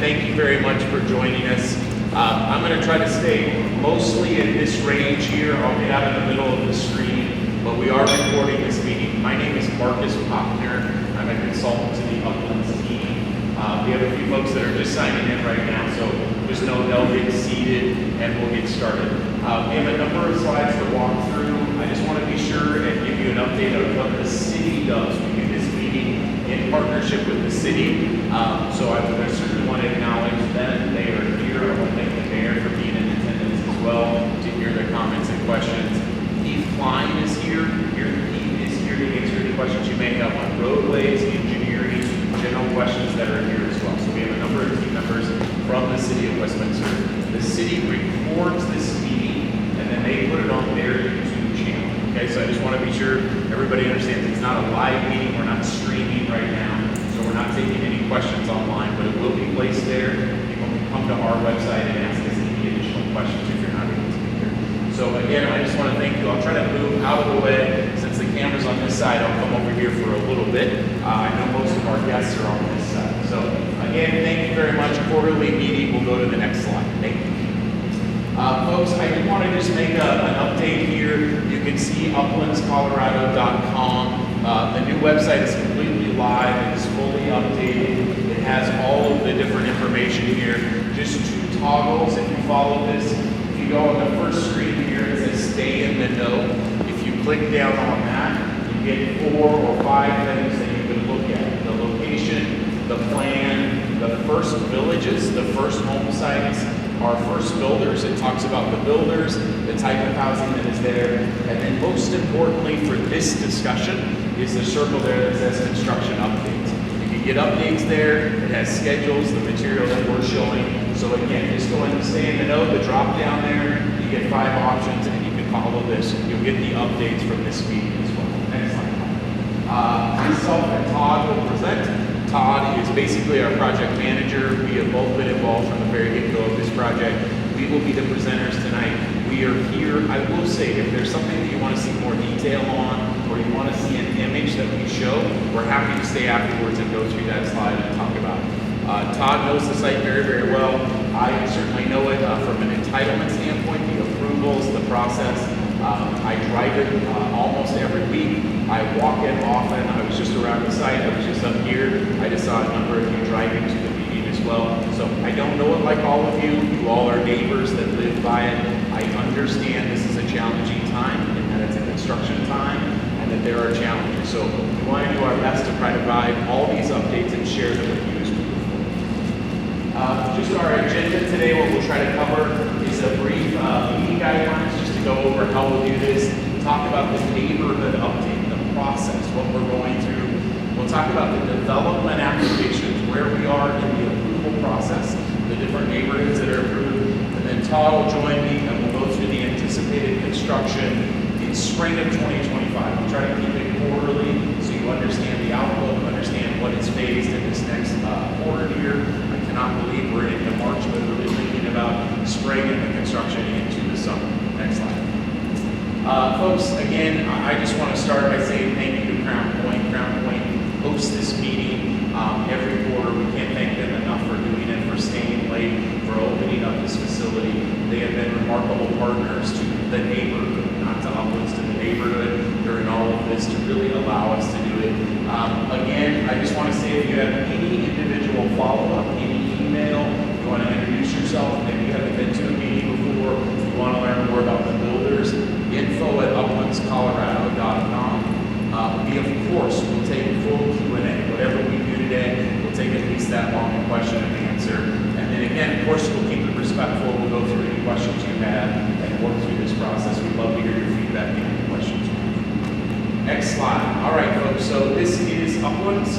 thank you very much for joining us. I'm going to try to stay mostly in this range here. I'll get out in the middle of the screen, but we are recording this meeting. My name is Marcus Pochner. I'm a consultant to the Uplands team. We have a few folks that are just signing in right now, so just know they'll get seated and we'll get started. We have a number of slides to walk through. I just want to be sure and give you an update on what the city does. We do this meeting in partnership with the city. So I certainly want to acknowledge them. They are here. I want to thank the mayor for being in attendance as well to hear their comments and questions. Keith Klein is here. Keith is here to answer any questions you may have on roadways, engineering, general questions that are here as well. So we have a number of team members from the city of Westminster. The city records this meeting and then they put it on their YouTube channel. Okay, so I just want to be sure everybody understands it's not a live meeting. We're not streaming right now. So we're not taking any questions online, but it will be placed there. People can come to our website and ask us any additional questions if you're not able to be here. So again, I just want to thank you. I'll try to move out of the way. Since the camera's on this side, I'll come over here for a little bit. I know most of our guests are on this side. So again, thank you very much. Quarterly meeting. We'll go to the next slide. Thank you. Folks, I do want to just make an update here. You can see uplandscolorado.com. The new website is completely live. It is fully updated. It has all of the different information here. Just two toggles if you follow this. If you go on the first screen here, it says stay in the know. If you click down on that, you get 4 or 5 things that you can look at. The location, the plan, the first villages, the first home sites, our first builders. It talks about the builders, the type of housing that is there, and then most importantly for this discussion is the circle there that says construction updates. You can get updates there. It has schedules, the material that we're showing. So again, just go and stay in the know, the drop down there, you get 5 options and you can follow this. You'll get the updates from this meeting as well. Next slide. Myself and Todd will present. Todd is basically our project manager. We have both been involved from the very get-go of this project. We will be the presenters tonight. We are here. I will say, if there's something that you want to see more detail on, or you want to see an image that we show, we're happy to stay afterwards and go through that slide and talk about it. Todd knows the site very, very well. I certainly know it from an entitlement standpoint, the approvals, the process. I drive it almost every week. I walk it often. I was just around the site. I was just up here. I just saw a number of you driving to the meeting as well. So I don't know it like all of you. You all are neighbors that live by it. I understand this is a challenging time and that it's a construction time and that there are challenges. So we want to do our best to try to provide all these updates and share them with you as we move forward. Just our agenda today, what we'll try to cover is a brief meeting guidelines just to go over how we'll do this. Talk about the neighborhood update, the process, what we're going through. We'll talk about the development applications, where we are in the approval process, the different neighborhoods that are approved. And then Todd will join me and we'll go through the anticipated construction in spring of 2025. We'll try to keep it quarterly so you understand the outlook, understand what is phased in this next quarter here. I cannot believe we're into March, but really thinking about spring and the construction into the summer. Next slide. Folks, again, I just want to start by saying thank you to Crown Point. Crown Point hosts this meeting every quarter. We can't thank them enough for doing it, for staying late, for opening up this facility. They have been remarkable partners to the neighborhood, not to Uplands, to the neighborhood during all of this to really allow us to do it. Again, I just want to say if you have any individual follow-up, any email, you want to introduce yourself, maybe you haven't been to a meeting before, you want to learn more about the builders, info@uplandscolorado.com. We, of course, will take full Q&A. Whatever we do today, we'll take at least that long a question and answer. And then again, of course, we'll keep it respectful. We'll go through any questions you have and work through this process. We'd love to hear your feedback and any questions. Next slide. All right, folks, so this is Uplands.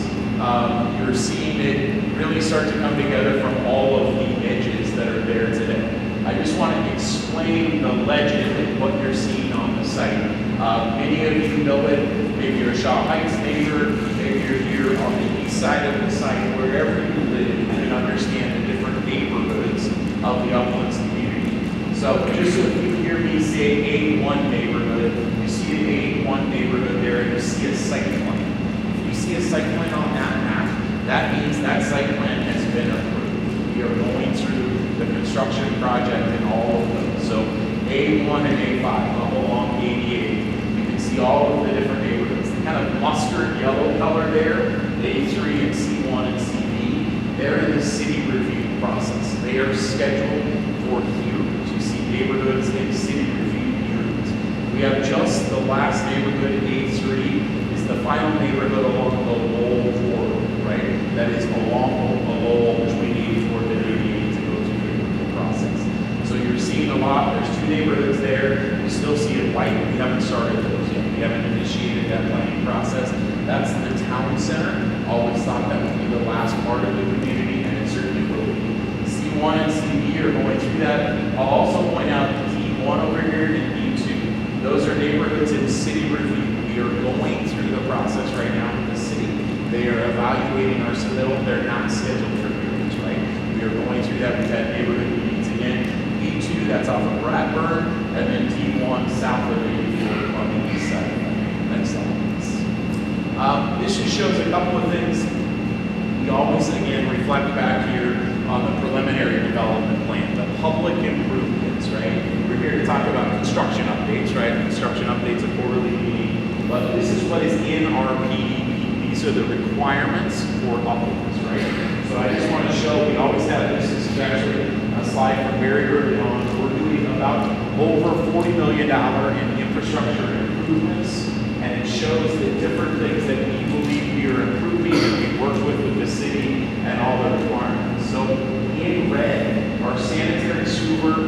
You're seeing it really start to come together from all of the edges that are there today. I just want to explain the legend and what you're seeing on the site. Many of you know it. Maybe you're a Shaw Heights neighbor. Maybe you're here on the east side of the site. Wherever you live, you can understand the different neighborhoods of the Uplands community. So just so if you hear me say A1 neighborhood, you see the A1 neighborhood there, and you see a site plan. If you see a site plan on that map, that means that site plan has been approved. We the construction project in all of those. So A1 and A5 up along 88. You can see all of the different neighborhoods. The kind of mustard yellow color there, A3 and C1 and CB, they're in the city review process. They are scheduled for hearings. You see neighborhoods in city review hearings. We have just the last neighborhood, A3, is the final neighborhood along the Lowell corridor, right? That is along the Lowell between 84th and 88 to go through the approval process. So you're seeing a lot. There's two neighborhoods there. You still see it white. We haven't started those yet. We haven't initiated that planning process. That's the town center. Always thought that would be the last part of the community, and it certainly will be. C1 and CB are going through that. I'll also point out D1 over here and D2. Those are neighborhoods in city review. We are going through the process right now in the city. They are evaluating our submittal. They're not scheduled for hearings, right? We are going through that. We've had neighborhood meetings again. D2, that's off of Bradburn, and then D1 south of 84 on the east side. Next slide, please. This just shows a couple of things. We always, again, reflect back here on the preliminary development plan, the public improvements, right? We're here to talk about construction updates, right? Construction updates, a quarterly meeting, but this is what is in our PDP. These are the requirements for Uplands, right? So I just want to show, we always have this. This is actually a slide from very early on. We're doing about over $40 million in infrastructure improvements, and it shows the different things that we believe we are improving and we work with the city and all the requirements. So in red are sanitary sewer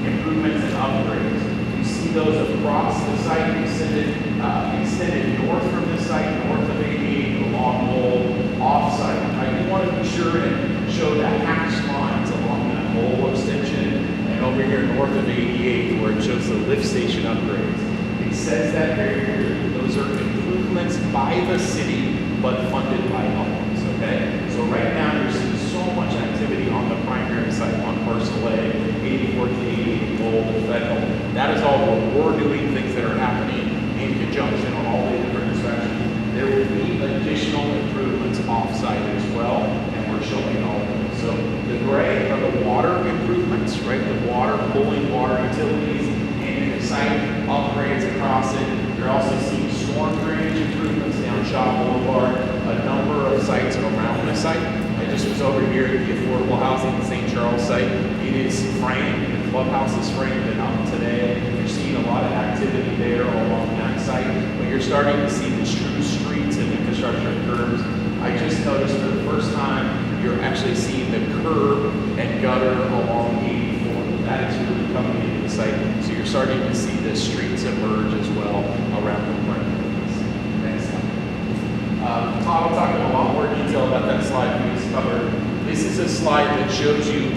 improvements and upgrades. You see those across the site, extended north from the site, north of 88 along Lowell, off-site. I do want to be sure and show the hatched lines along that Lowell extension and over here north of 88 where it shows the lift station upgrades. It says that very clearly. Those are improvements by the city, but funded by Uplands, okay? So right now you're seeing so much activity on the primary site on parcel A, 84 to 88, Lowell to Federal. That is all what we're doing, things that are happening in conjunction on all the different inspections. There will be additional improvements off-site as well, and we're showing all of them. So the gray are the water improvements, right? The water, pulling water utilities, and the site upgrades across it. You're also seeing storm drainage improvements down Shaw Boulevard, a number of sites around the site. I just was over here at the affordable housing in St. Charles site. It is framed, the clubhouse is framed and up today. You're seeing a lot of activity there along that site, but you're starting to see the true streets and infrastructure curbs. I just noticed for the first time, you're actually seeing the curb and gutter along 84. That is really coming into the site. So you're starting to see the streets emerge as well around the perimeter. Next slide. Todd will talk in a lot more detail about that slide we just covered. This is a slide that shows you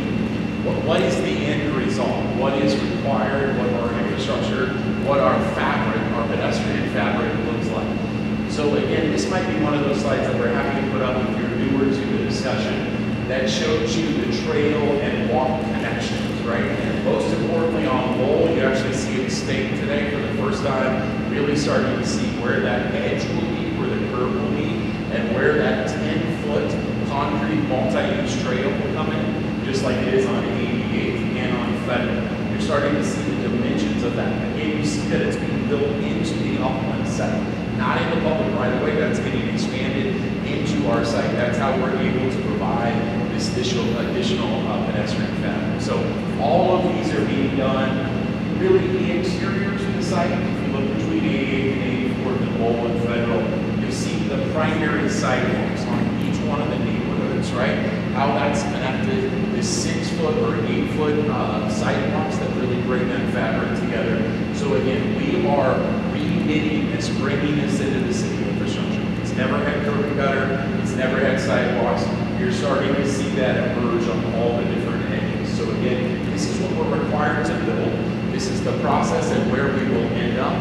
what is the end result, what is required, what our infrastructure, what our fabric, our pedestrian fabric looks like. So again, this might be one of those slides that we're happy to put up if you're newer to the discussion that shows you the trail and walk connections, right? And most importantly on Lowell, you actually see it staked today for the first time, really starting to see where that edge will be, where the curb will be, and where that 10-foot concrete multi-use trail will come in, just like it is on 88th and on Federal. You're starting to see the dimensions of that. Again, you see that it's being built into the Uplands site, not in the public right-of-way. That's getting expanded into our site. That's how we're able to provide this additional pedestrian fabric. So all of these are being done really interior to the site. If you look between 88 and 84 and Lowell and Federal, you'll see the primary sidewalks on each one of the neighborhoods, right? How that's connected, this 6-foot or 8-foot sidewalks that really bring that fabric together. So again, we are reknitting this, bringing this into the city infrastructure. It's never had curb and gutter, it's never had sidewalks. You're starting to see that emerge on all the different edges. So again, this is what we're required to build. This is the process and where we will end up.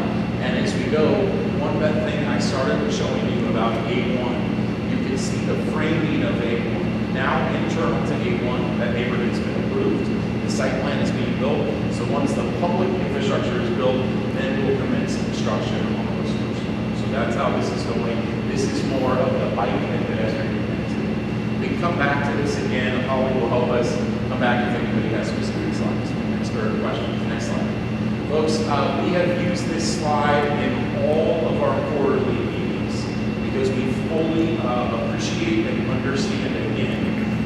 And as we go, one bad thing I started with showing you about A1, you can see the framing of A1. Now internal to A1, that neighborhood's been approved. The site plan is being built. So once the public infrastructure is built, then we'll commence construction on those first ones. So that's how this is going. This is more of the bike and pedestrian connectivity. We can come back to this again. Holly will help us come back if anybody has specific slides. Next questions. Next slide. Folks, we have used this slide in all of our quarterly meetings because we fully appreciate and understand, again,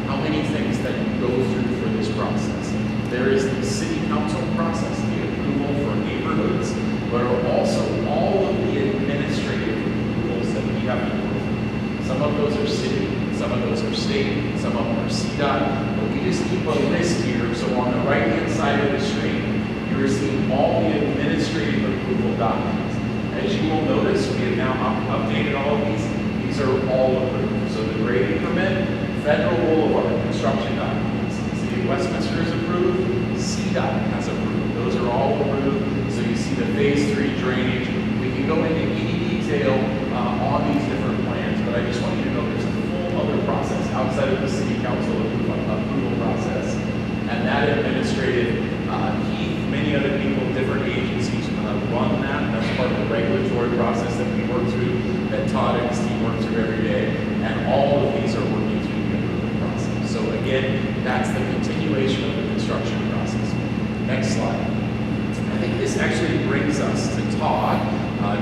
how many things that you go through for this process. There is the city council process, the approval for neighborhoods, but are also all of the administrative approvals that we have to go through. Some of those are city, some of those are state, some of them are CDOT, but we just keep a list here. So on the right-hand side of the screen, you're seeing all the administrative approval documents. As you will notice, we have now updated all of these. These are all approved. So the grading permit, Federal Boulevard, construction documents. City of Westminster is approved, CDOT has approved. Those are all approved. So you see the phase 3 drainage. We can go into any detail on these different plans, but I just want you to know there's a full other process outside of the city council approval process. And that administrative, many other people, different agencies run that. And that's part of the regulatory process that we work through, that Todd and his team work through every day. And all of these are working through the approval process. So again, that's the continuation of the construction process. Next slide. I think this actually brings us to Todd.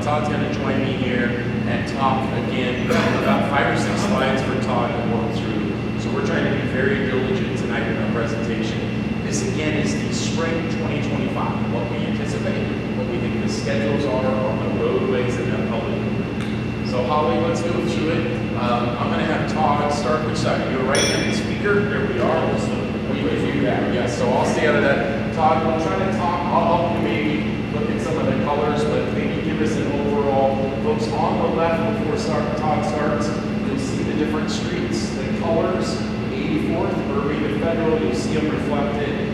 Todd's going to join me here and talk again. We have about 5 or 6 slides for Todd to work through. So we're trying to be very diligent tonight in our presentation. This again is the spring 2025, what we anticipate, what we think the schedules are on the roadways and the public. So Holly, let's go through it. I'm going to have Todd start. Which side? Your right-handed speaker? There we are. We can do that. Yes. So I'll stay out of that. Todd, we'll try to talk. I'll help you maybe look at some of the colors, but maybe give us an overall. Folks, on the left before Todd starts, you'll see the different streets, the colors. 84th, Irving to Federal, you'll see them reflected.